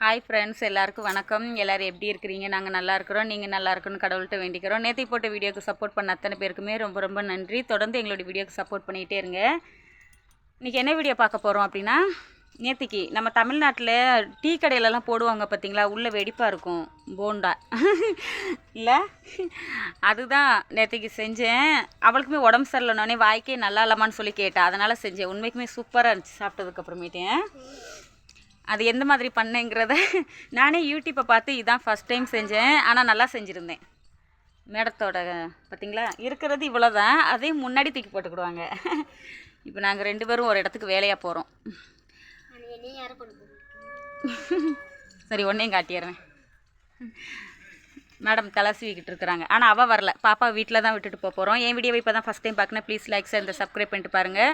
Hi friends, எல்லாருக்கும் வணக்கம். எல்லோரும் எப்படி இருக்கிறீங்க? நாங்கள் நல்லா இருக்கிறோம். நீங்கள் நல்லா இருக்கணும்னு கடவுள்கிட்ட வேண்டிக்கிறோம். நேற்று போட்ட வீடியோக்கு சப்போர்ட் பண்ண அத்தனை பேருக்குமே ரொம்ப ரொம்ப நன்றி. தொடர்ந்து எங்களுடைய வீடியோக்கு சப்போர்ட் பண்ணிகிட்டே இருங்க. இன்றைக்கி என்ன வீடியோ பார்க்க போகிறோம் அப்படின்னா, நேற்றுக்கு நம்ம தமிழ்நாட்டில் டீ கடையிலலாம் போடுவாங்க பார்த்தீங்களா, உள்ளே வெடிப்பாக இருக்கும் போண்டா இல்லை, அதுதான் நேற்றுக்கு செஞ்சேன். அவளுக்குமே உடம்பு சரியில்லைனோடனே வாய்க்கே நல்லா இல்லாமான்னு சொல்லி கேட்டேன், அதனால் செஞ்சேன். உண்மைக்குமே சூப்பராக இருந்துச்சு சாப்பிட்டதுக்கப்புறமேட்டேன். அது எந்த மாதிரி பண்ணேங்கிறத நானே யூடியூப்பை பார்த்து இதான் ஃபஸ்ட் டைம் செஞ்சேன். ஆனால் நல்லா செஞ்சுருந்தேன். மேடத்தோட பார்த்திங்களா இருக்கிறது இவ்வளோ தான், அதையும் முன்னாடி தூக்கி போட்டுக்கிடுவாங்க. இப்போ நாங்கள் 2 பேரும் ஒரு இடத்துக்கு வேலையாக போகிறோம். சரி, ஒன்றையும் காட்டிடுறேன். மேடம் தலை சீவிக்கிட்டு இருக்கிறாங்க. ஆனால் அவள் வரல, பாப்பா வீட்டில் தான் விட்டுட்டு போகிறோம். என் வீடியோவை இப்போ தான் ஃபஸ்ட் டைம் பார்க்கணும். ப்ளீஸ் லைக் இந்த சப்ஸ்கிரைப் பண்ணிட்டு பாருங்கள்.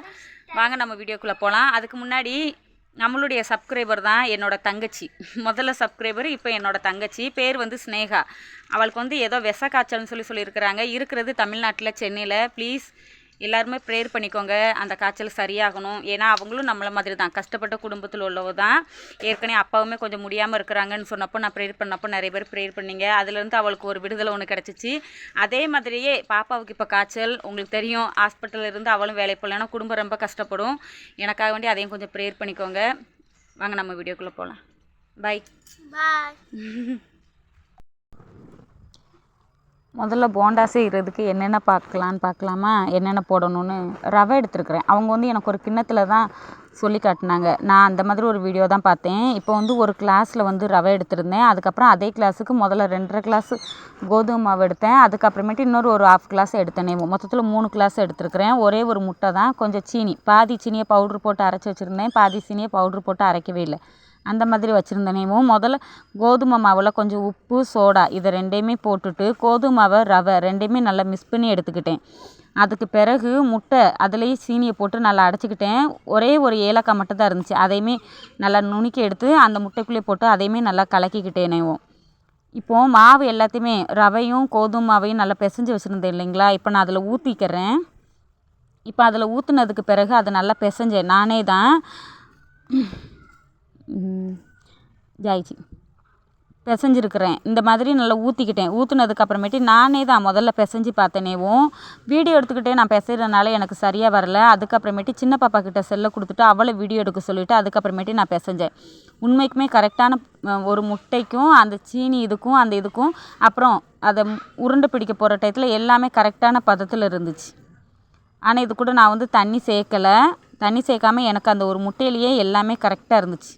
வாங்க நம்ம வீடியோக்குள்ளே போகலாம். அதுக்கு முன்னாடி நம்மளுடைய சப்ஸ்கிரைபர் தான் என்னோடய தங்கச்சி. முதல்ல சப்ஸ்கிரைபர், இப்போ என்னோடய தங்கச்சி. பேர் வந்து ஸ்னேகா. அவளுக்கு வந்து ஏதோ விஷ காய்ச்சல்னு சொல்லியிருக்கிறாங்க. இருக்கிறது தமிழ்நாட்டில், சென்னையில். ப்ளீஸ் எல்லாருமே ப்ரேயர் பண்ணிக்கோங்க, அந்த காய்ச்சல் சரியாகணும். ஏன்னா அவங்களும் நம்மளை மாதிரி தான், கஷ்டப்பட்ட குடும்பத்தில் உள்ளவ தான். ஏற்கனவே அப்பாவுமே கொஞ்சம் முடியாமல் இருக்கிறாங்கன்னு சொன்னப்போ நான் ப்ரேயர் பண்ணப்போ நிறைய பேர் ப்ரேயர் பண்ணிங்க. அதுலேருந்து அவளுக்கு ஒரு விடுதலை ஒன்று கிடச்சிச்சு. அதே மாதிரியே பாப்பாவுக்கு இப்போ காய்ச்சல், உங்களுக்கு தெரியும். ஹாஸ்பிட்டலில் இருந்து அவளும் வேலை போகலன்னா குடும்பம் ரொம்ப கஷ்டப்படும். எனக்காக வேண்டி அதையும் கொஞ்சம் ப்ரேயர் பண்ணிக்கோங்க. வாங்க நம்ம வீடியோக்குள்ளே போகலாம். பாய் பாய். முதல்ல போண்டா செய்கிறதுக்கு என்னென்ன பார்க்கலாமா, என்னென்ன போடணும்னு. ரவை எடுத்துருக்குறேன். அவங்க வந்து எனக்கு ஒரு கிண்ணத்தில் தான் சொல்லி காட்டினாங்க. நான் அந்த மாதிரி ஒரு வீடியோ தான் பார்த்தேன். இப்போ வந்து ஒரு கிளாஸில் வந்து ரவை எடுத்திருந்தேன். அதுக்கப்புறம் அதே கிளாஸுக்கு முதல்ல 2.5 கிளாஸ் கோதுமை மாவு எடுத்தேன். அதுக்கப்புறமேட்டு இன்னொரு ஒரு 1/2 கிளாஸ் எடுத்தேனே. மொத்தத்தில் 3 கிளாஸ் எடுத்துருக்கிறேன். ஒரே ஒரு முட்டை தான், கொஞ்சம் சீனி, பாதி சீனியை பவுட்ரு போட்டு அரைச்சி வச்சுருந்தேன், பாதி சீனியை பவுட்ரு போட்டு அரைக்கவே இல்லை. அந்த மாதிரி வச்சுருந்தேனேவும். முதல்ல கோதுமை மாவில் கொஞ்சம் உப்பு, சோடா இதை 2யுமே போட்டுட்டு கோதுமை மாவை, ரவை 2யுமே நல்லா மிக்ஸ் பண்ணி எடுத்துக்கிட்டேன். அதுக்கு பிறகு முட்டை, அதுலேயும் சீனியை போட்டு நல்லா அடைச்சிக்கிட்டேன். ஒரே ஒரு ஏலக்காய் மட்டும் தான் இருந்துச்சு, அதையுமே நல்லா நுணுக்கி எடுத்து அந்த முட்டைக்குள்ளேயே போட்டு அதையுமே நல்லா கலக்கிக்கிட்டேனேவும். இப்போது மாவு எல்லாத்தையுமே, ரவையும் கோதுமை மாவையும் நல்லா பிசைஞ்சு வச்சுருந்தேன் இல்லைங்களா, இப்போ நான் அதில் ஊற்றிக்கிறேன். இப்போ அதில் ஊற்றுனதுக்கு பிறகு அதை நல்லா பிசைஞ்சேன், நானே தான். ஜாயிச்சு பிசைஞ்சிருக்கிறேன். இந்த மாதிரி நல்லா ஊற்றிக்கிட்டேன். ஊற்றுனதுக்கப்புறமேட்டு நானே தான் முதல்ல பிசைஞ்சு பார்த்தேனேவும். வீடியோ எடுத்துக்கிட்டே நான் பிசைகிறதுனால எனக்கு சரியாக வரல. அதுக்கப்புறமேட்டு சின்ன பாப்பா கிட்ட செல்லை கொடுத்துட்டு அவளை வீடியோ எடுக்க சொல்லிவிட்டு அதுக்கப்புறமேட்டு நான் பிசைஞ்சேன். உண்மைக்குமே கரெக்டான ஒரு முட்டைக்கும் அந்த சீனி இதுக்கும் அந்த இதுக்கும் அப்புறம் அதை உருண்டை பிடிக்க போகிற டயத்தில் எல்லாமே கரெக்டான பதத்தில் இருந்துச்சு. ஆனால் இது கூட நான் வந்து தண்ணி சேர்க்கலை. தண்ணி சேர்க்காமல் எனக்கு அந்த ஒரு முட்டையிலேயே எல்லாமே கரெக்டாக இருந்துச்சு.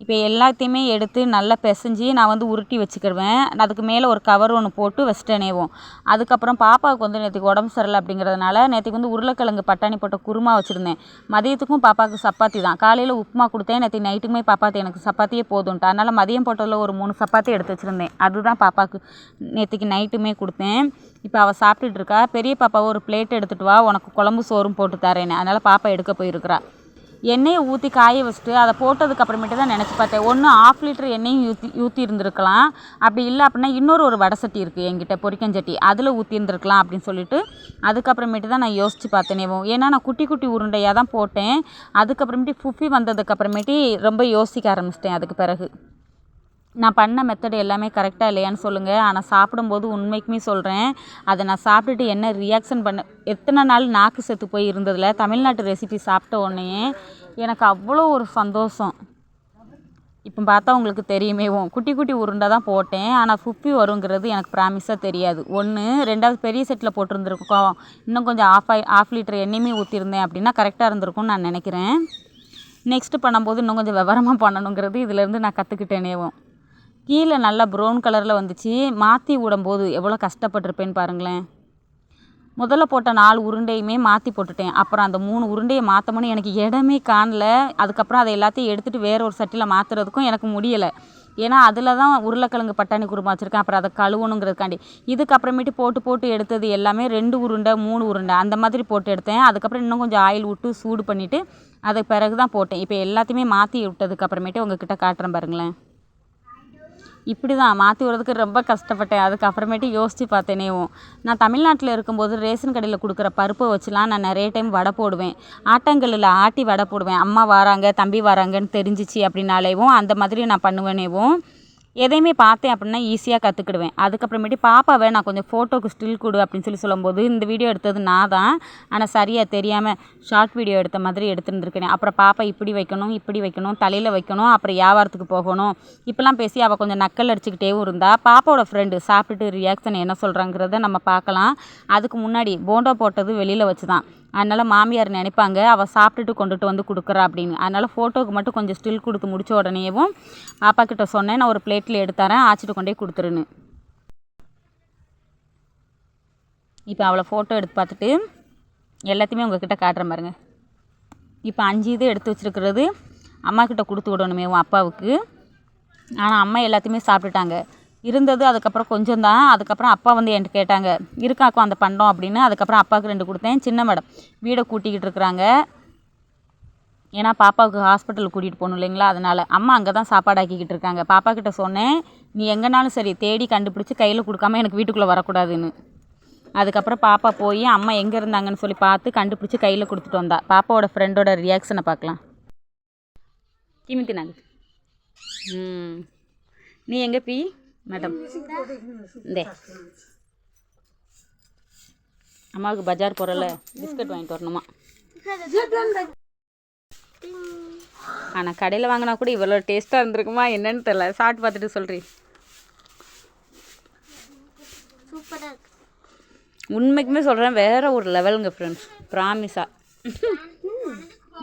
இப்போ எல்லாத்தையுமே எடுத்து நல்லா பிசைஞ்சி நான் வந்து உருட்டி வச்சுக்கிடுவேன். அதுக்கு மேலே ஒரு கவர் ஒன்று போட்டு வச்சுட்டேனேவும். அதுக்கப்புறம் பாப்பாவுக்கு வந்து நேற்றுக்கு உடம்பு சரியில்லை அப்படிங்கிறதுனால நேற்றுக்கு வந்து உருளைக்கிழங்கு பட்டாணி போட்ட குருமா வச்சுருந்தேன். மதியத்துக்கும் பாப்பாவுக்கு சப்பாத்தி தான். காலையில் உப்புமா கொடுத்தேன். நேற்று நைட்டுக்குமே பாப்பாத்தி எனக்கு சப்பாத்தியே போதும்ட்டு, அதனால் மதியம் போட்டதில் ஒரு 3 சப்பாத்தி எடுத்து வச்சுருந்தேன். அதுதான் பாப்பாவுக்கு நேற்றுக்கு நைட்டுமே கொடுத்தேன். இப்போ அவள் சாப்பிட்டுட்டு இருக்கா. பெரிய பாப்பாவை ஒரு பிளேட் எடுத்துகிட்டு வா, உனக்கு குழம்பு சோறும் போட்டு தரேன்னு. அதனால் பாப்பா எடுக்க போயிருக்கிறா. எண்ணெயை ஊற்றி காய வச்சுட்டு அதை போட்டதுக்கப்புறமேட்டு தான் நினச்சி பார்த்தேன், ஒன்று 1/2 லிட்டர் எண்ணெயும் ஊற்றி இருந்திருக்கலாம். அப்படி இல்லை அப்படின்னா இன்னொரு ஒரு வடை சட்டி இருக்குது என்கிட்ட, பொரிக்கஞ்சட்டி, அதில் ஊற்றி இருந்திருக்கலாம் அப்படின்னு சொல்லிட்டு அதுக்கப்புறமேட்டு தான் நான் யோசித்து பார்த்தேனேவும். ஏன்னா நான் குட்டி குட்டி உருண்டையாக தான் போட்டேன். அதுக்கப்புறமேட்டு ஃபுஃபி வந்ததுக்கப்புறமேட்டு ரொம்ப யோசிக்க ஆரம்பிச்சிட்டேன். அதுக்கு பிறகு நான் பண்ண மெத்தடு எல்லாமே கரெக்டாக இல்லையான்னு சொல்லுங்கள். ஆனால் சாப்பிடும்போது உண்மைக்குமே சொல்கிறேன், அதை நான் சாப்பிட்டுட்டு என்ன ரியாக்ஷன் பண்ண, எத்தனை நாள் நாக்கு செத்து போய் இருந்ததில் தமிழ்நாட்டு ரெசிபி சாப்பிட்ட உடனே எனக்கு அவ்வளோ ஒரு சந்தோஷம். இப்போ பார்த்தா உங்களுக்கு தெரியுமேவும், குட்டி குட்டி உருண்டை தான் போட்டேன். ஆனால் ஃபுப்பி வருங்கிறது எனக்கு ப்ராமிஸாக தெரியாது. 1, 2வது பெரிய செட்டில் போட்டிருந்துருக்கோம். இன்னும் கொஞ்சம் 1/2 லிட்டர் எண்ணெயுமே ஊற்றிருந்தேன் அப்படின்னா கரெக்டாக இருந்திருக்கும்னு நான் நினைக்கிறேன். நெக்ஸ்ட்டு பண்ணும்போது இன்னும் கொஞ்சம் விவரமாக பண்ணணுங்கிறது இதிலேருந்து நான் கற்றுக்கிட்டேனேவும். கீழே நல்லா ப்ரௌன் கலரில் வந்துச்சு. மாற்றி விடும்போது எவ்வளோ கஷ்டப்பட்டிருப்பேன்னு பாருங்களேன். முதல்ல போட்ட 4 உருண்டையுமே மாற்றி போட்டுட்டேன். அப்புறம் அந்த 3 உருண்டையை மாற்றமுன்னு எனக்கு இடமே காணல. அதுக்கப்புறம் அதை எல்லாத்தையும் எடுத்துகிட்டு வேற ஒரு சட்டியில் மாற்றுறதுக்கும் எனக்கு முடியலை. ஏன்னா அதில் தான் உருளைக்கிழங்கு பட்டாணி குருமா வச்சுருக்கேன். அப்புறம் அதை கழுவணுங்கிறதுக்காண்டி இதுக்கப்புறமேட்டு போட்டு எடுத்தது எல்லாமே 2 உருண்டை 3 உருண்டை அந்த மாதிரி போட்டு எடுத்தேன். அதுக்கப்புறம் இன்னும் கொஞ்சம் ஆயில் விட்டு சூடு பண்ணிவிட்டு அதுக்கு பிறகு தான் போட்டேன். இப்போ எல்லாத்தையுமே மாற்றி விட்டதுக்கப்புறமேட்டு உங்ககிட்ட காட்டுறேன் பாருங்களேன். இப்படி தான் மாற்றி விடுறதுக்கு ரொம்ப கஷ்டப்பட்டேன். அதுக்கப்புறமேட்டு யோசித்து பார்த்தேனேவும், நான் தமிழ்நாட்டில் இருக்கும்போது ரேஷன் கடையில் கொடுக்குற பருப்பை வச்சுலாம் நான் நிறைய டைம் வடை போடுவேன். ஆட்டாங்கல்லில் ஆட்டி வடை போடுவேன். அம்மா வராங்க தம்பி வராங்கன்னு தெரிஞ்சிச்சு அப்படின்னாலேவும் அந்த மாதிரி நான் பண்ணுவேனேவும், எதையுமே பார்த்தேன் அப்படின்னா ஈஸியாக கற்றுக்கிடுவேன். அதுக்கப்புறமேட்டு பாப்பாவை நான் கொஞ்சம் ஃபோட்டோக்கு ஸ்டில் கொடு அப்படின்னு சொல்லும்போது, இந்த வீடியோ எடுத்தது நான் தான். ஆனால் சரியாக தெரியாமல் ஷார்ட் வீடியோ எடுத்த மாதிரி எடுத்துருந்துருக்கேன். அப்புறம் பாப்பா இப்படி வைக்கணும் இப்படி வைக்கணும் தலையில் வைக்கணும், அப்புறம் வியாபாரத்துக்கு போகணும் இப்படிலாம் பேசி அவள் கொஞ்சம் நக்கல் அடிச்சுக்கிட்டேவும் இருந்தா. பாப்பாவோட ஃப்ரெண்டு சாப்பிட்டுட்டு ரியாக்ஷன் என்ன சொல்கிறாங்கிறத நம்ம பார்க்கலாம். அதுக்கு முன்னாடி போண்டா போட்டது வெளியில் வச்சு தான். அதனால் மாமியார் நினைப்பாங்க அவள் சாப்பிட்டுட்டு கொண்டுட்டு வந்து கொடுக்குறா அப்படின்னு. அதனால் ஃபோட்டோவுக்கு மட்டும் கொஞ்சம் ஸ்டில் கொடுத்து முடித்த உடனேவும் பாப்பா கிட்ட சொன்னேன், நான் ஒரு பிளேட்டில் எடுத்துறேன் ஆச்சிட்டு கொண்டே கொடுத்துருன்னு. இப்போ அவளை ஃபோட்டோ எடுத்து பார்த்துட்டு எல்லாத்தையுமே உங்ககிட்ட காட்டுறேன் பாருங்க. இப்போ 5 இது எடுத்து வச்சுருக்கிறது அம்மா கிட்ட கொடுத்து விடணுமேவும் அப்பாவுக்கு. ஆனால் அம்மா எல்லாத்தையுமே சாப்பிட்டுட்டாங்க. இருந்தது அதுக்கப்புறம் கொஞ்சம் தான். அதுக்கப்புறம் அப்பா வந்து என்கிட்ட கேட்டாங்க, இருக்காக்கும் அந்த பண்டம் அப்படின்னு. அதுக்கப்புறம் அப்பாவுக்கு 2 கொடுத்தேன். சின்ன மேடம் வீடை கூட்டிக்கிட்டு இருக்கிறாங்க. ஏன்னா பாப்பாவுக்கு ஹாஸ்பிட்டலுக்கு கூட்டிகிட்டு போகணும் இல்லைங்களா, அதனால் அம்மா அங்கே தான் சாப்பாடு ஆக்கிக்கிட்டு இருக்காங்க. பாப்பா கிட்ட சொன்னேன், நீ எங்கேனாலும் சரி தேடி கண்டுபிடிச்சி கையில் கொடுக்காம எனக்கு வீட்டுக்குள்ளே வரக்கூடாதுன்னு. அதுக்கப்புறம் பாப்பா போய் அம்மா எங்கே இருந்தாங்கன்னு சொல்லி பார்த்து கண்டுபிடிச்சி கையில் கொடுத்துட்டு வந்தா. பாப்பாவோட ஃப்ரெண்டோட ரியாக்ஷனை பார்க்கலாம். கிமித்தினாங்க. நீ எங்கே பி மேடம்? இந்த அம்மாவுக்கு பஜார் போகிறல பிஸ்கட் வாங்கிட்டு வரணுமா? ஆனால் கடையில் வாங்கினா கூட இவ்வளோ டேஸ்ட்டாக இருந்திருக்குமா என்னன்னு தெரியல. சாப்பிட்டு பார்த்துட்டு சொல்கிறேன். உண்மைக்குமே சொல்கிறேன், வேறு ஒரு லெவலுங்க ஃப்ரெண்ட்ஸ், ப்ராமிஸாக.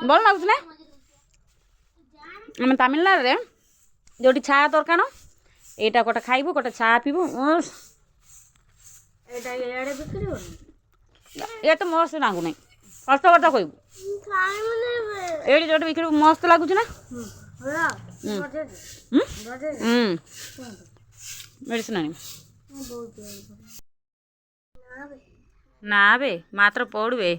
बोल ना उसने आम तमिलनाडु जोटी चा दरकार एटा गोटे खाइबू गोटे चा पीबू ये तो मस्त लागू ना कष्ट करता कहबू ये जो बिक्री मस्त लगुच ना मेडिसिन आनी ना बे मात्र போடுவே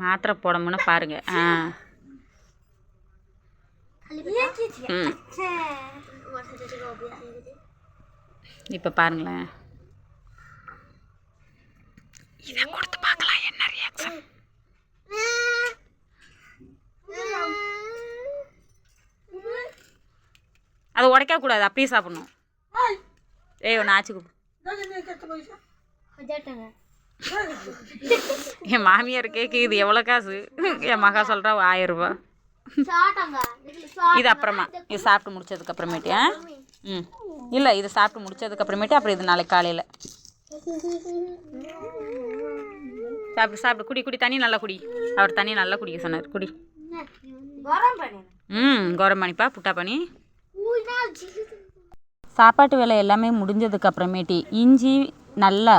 மாத்திரை போடணும்னு பாருங்க. இப்போ பாருங்களேன், இதை கொடுத்து பார்க்கலாம் என்ன ரியாக்ஷன். அதை உடைக்க கூடாது, அப்படியே சாப்பிடணும். ஏய் ஒன்று ஆச்சு கூப்பிடு. என் மாமியார் கேக்கு இது எவ்வளோ காசு, என் மகா சொல்கிறா 1000 ரூபா. இது அப்புறமா இது சாப்பிட்டு முடிச்சதுக்கு அப்புறமேட்டு இல்லை இது சாப்பிட்டு முடிச்சதுக்கு அப்புறமேட்டு அப்புறம் இது நாளைக்கு காலையில் சாப்பிட்டு சாப்பிட்டு குடி குடி தண்ணி நல்லா குடி. அவர் தண்ணி நல்லா குடிக்க சொன்னார், குடி. கௌரம் பண்ணிப்பா புட்டா பண்ணி. சாப்பாட்டு வேலை எல்லாமே முடிஞ்சதுக்கு அப்புறமேட்டு இஞ்சி நல்லா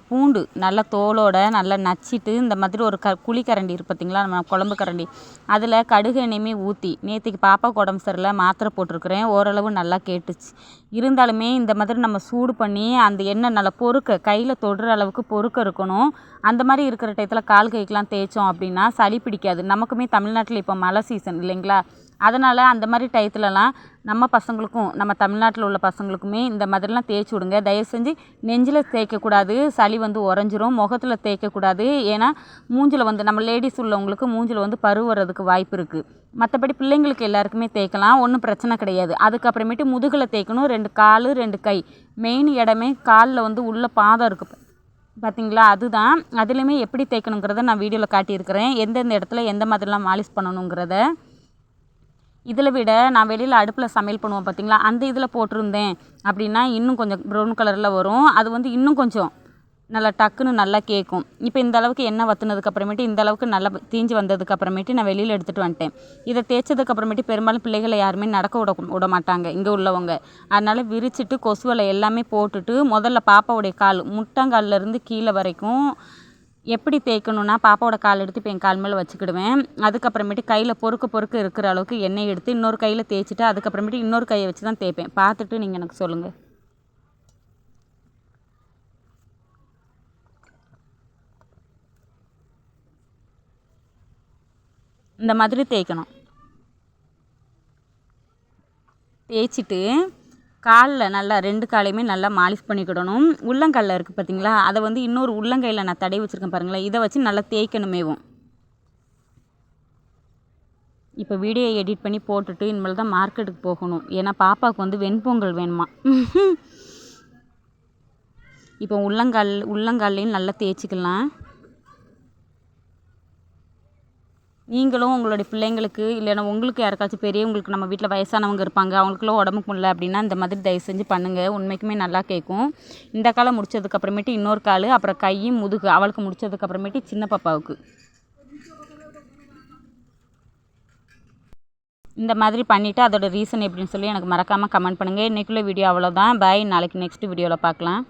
பூண்டு நல்லா தோலோட நல்லா நச்சிட்டு இந்த மாதிரி ஒரு குழிக்கரண்டி இருக்கு பார்த்தீங்களா, நம்ம குழம்பு கரண்டி, அதில் கடுகு எண்ணெயுமே ஊற்றி நேற்றுக்கு பாப்பாவுக்கு உடம்பு சரியில்லை மாத்திரை போட்டிருக்கிறேன், ஓரளவு நல்லா கேட்டுச்சு. இருந்தாலுமே இந்த மாதிரி நம்ம சூடு பண்ணி அந்த எண்ணெய் நல்லா பொறுக்க கையில் தொடுற அளவுக்கு பொறுக்க இருக்கணும். அந்த மாதிரி இருக்கிற டயத்தில் கால் கைக்கெலாம் தேய்ச்சோம் அப்படின்னா சளி பிடிக்காது. நமக்குமே தமிழ்நாட்டில் இப்போ மழை சீசன் இல்லைங்களா, அதனால் அந்த மாதிரி டயத்துலலாம் நம்ம பசங்களுக்கும் நம்ம தமிழ்நாட்டில் உள்ள பசங்களுக்குமே இந்த மாதிரிலாம் தேய்ச்சி விடுங்க. தயவு செஞ்சு நெஞ்சில் தேய்க்கக்கூடாது, சளி வந்து உறைஞ்சிரும். முகத்தில் தேய்க்கக்கூடாது, ஏன்னா மூஞ்சில் வந்து நம்ம லேடிஸ் உள்ளவங்களுக்கு மூஞ்சில் வந்து பரு வர்றதுக்கு வாய்ப்பு இருக்குது. மற்றபடி பிள்ளைங்களுக்கு எல்லாருக்குமே தேய்க்கலாம், ஒன்றும் பிரச்சனை கிடையாது. அதுக்கப்புறமேட்டு முதுகில் தேய்க்கணும், 2 கால் 2 கை. மெயின் இடமே காலில் வந்து உள்ள பாதம் இருக்குது பார்த்திங்களா, அதுதான். அதுலேயுமே எப்படி தேய்க்கணுங்கிறத நான் வீடியோவில் காட்டியிருக்கிறேன், எந்தெந்த இடத்துல எந்த மாதிரிலாம் மாலிஷ் பண்ணணுங்கிறத. இதில் விட நான் வெளியில் அடுப்பில் சமையல் பண்ணுவோம் பார்த்திங்களா, அந்த இதில் போட்டிருந்தேன் அப்படின்னா இன்னும் கொஞ்சம் ப்ரௌன் கலரில் வரும். அது வந்து இன்னும் கொஞ்சம் நல்லா டக்குன்னு நல்லா கேட்கும். இப்போ இந்த அளவுக்கு எண்ணெய் வற்றுனதுக்கு அப்புறமேட்டு இந்த அளவுக்கு நல்லா தீஞ்சு வந்ததுக்கு அப்புறமேட்டு நான் வெளியில் எடுத்துகிட்டு வந்துட்டேன். இதை தேய்ச்சதுக்கு அப்புறமேட்டு பெரும்பாலும் பிள்ளைகளை யாருமே நடக்க விட மாட்டாங்க இங்கே உள்ளவங்க. அதனால் விரிச்சிட்டு கொசுவலை எல்லாமே போட்டுட்டு முதல்ல பாப்பாவுடைய கால் முட்டங்கால்லேருந்து கீழே வரைக்கும் எப்படி தேய்க்கணுன்னா பாப்பாவோட கால் எடுத்து இப்போ என் கால் மேலே வச்சுக்கிடுவேன். அதுக்கப்புறமேட்டு கையில் பொறுக்க இருக்கிற அளவுக்கு எண்ணெய் எடுத்து இன்னொரு கையில் தேய்ச்சிட்டு அதுக்கப்புறமேட்டு இன்னொரு கையை வச்சு தான் தேய்ப்பேன். பார்த்துட்டு நீங்கள் எனக்கு சொல்லுங்கள். இந்த மாதிரி தேய்க்கணும். தேய்ச்சிட்டு காலில் நல்லா 2 காலையுமே நல்லா மாலிஷ் பண்ணிக்கிடணும். உள்ளங்காலில் இருக்குது பார்த்தீங்களா, அதை வந்து இன்னொரு உள்ளங்கையில் நான் தடவி வச்சுருக்கேன் பாருங்களேன், இதை வச்சு நல்லா தேய்க்கணுமேவும். இப்போ வீடியோ எடிட் பண்ணி போட்டுட்டு இனிமேல் தான் மார்க்கெட்டுக்கு போகணும். ஏன்னா பாப்பாவுக்கு வந்து வெண்பொங்கல் வேணுமா. இப்போ உள்ளங்கால்லையும் நல்லா தேய்ச்சிக்கலாம். நீங்களும் உங்களுடைய பிள்ளைங்களுக்கு இல்லைன்னா உங்களுக்கு யாருக்காச்சும் பெரியவங்களுக்கு, நம்ம வீட்டில் வயசானவங்க இருப்பாங்க, அவங்களுக்குலாம் உடம்புக்கு முடியல அப்படின்னா இந்த மாதிரி தயவு செஞ்சு பண்ணுங்கள். உண்மைக்குமே நல்லா கேட்கும். இந்த காலை முடித்ததுக்கப்புறமேட்டு இன்னொரு கால், அப்புறம் கை, முதுகு அவளுக்கு முடித்ததுக்கப்புறமேட்டு சின்ன பாப்பாவுக்கு இந்த மாதிரி பண்ணிவிட்டு அதோட ரீசன் எப்படின்னு சொல்லி எனக்கு மறக்காமல் கமெண்ட் பண்ணுங்கள். இன்றைக்குள்ள வீடியோ அவ்வளோதான். பாய். நாளைக்கு நெக்ஸ்ட் வீடியோவில் பார்க்கலாம்.